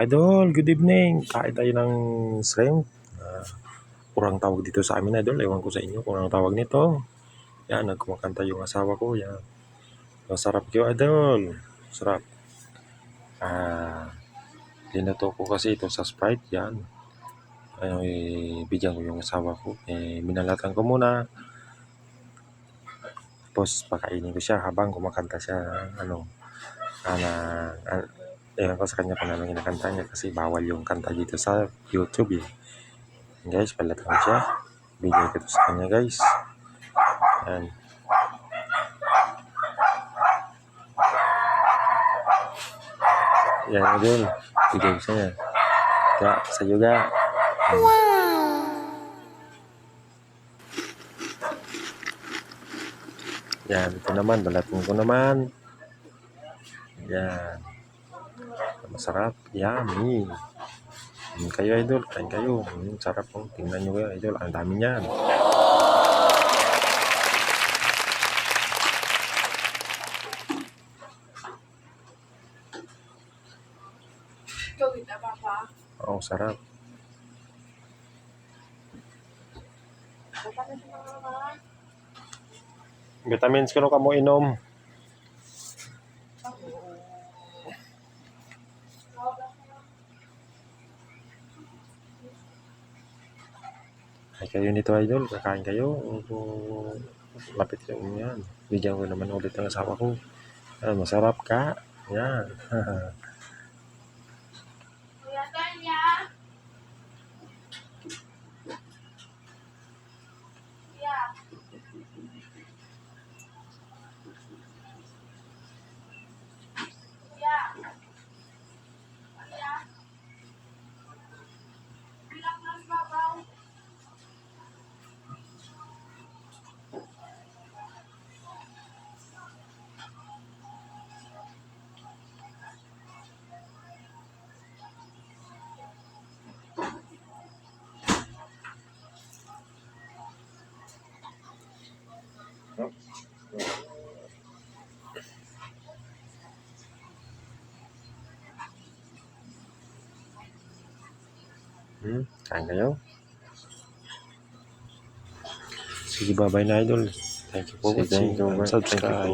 Idol, good evening. Kain tayo ng shrimp. Kurang tawag dito sa amin, Idol. Ewan ko sa inyo kung ang tawag nito. Yan, nagkumakanta yung asawa ko. Yan. Masarap yun, Idol. Sarap. Linato ko kasi ito sa Sprite. Yan. Bigyan ko yung asawa ko. Minalatan ko muna. Tapos pakainin ko siya habang kumakanta siya. Ewan ko sa kanya kung anong kinakanta niya kasi bawal yung kanta dito sa YouTube eh. Guys, palatan ko siya. Bigay ko ito sa kanya guys. Yan. Yan Idol. Bigay ko sa niya. Kaya sa yoga. Wow! Yan, ito naman. Balatan ko naman. Yan. Masarap. Yummy. Kayo Idol, kain kayo. Sarap po. Tingnan nyo kayo Idol. Ang dami niyan. Oo, sarap. Vitamins ko ka mo inom. Ay kayo nito Idol, kakain kayo. Lapit yung yan. Bigyan ko naman ulit ng asawa ko. Masarap ka. Yan. Kain kayo. Sige, bye-bye na Idol. Thank you for watching. Subscribe.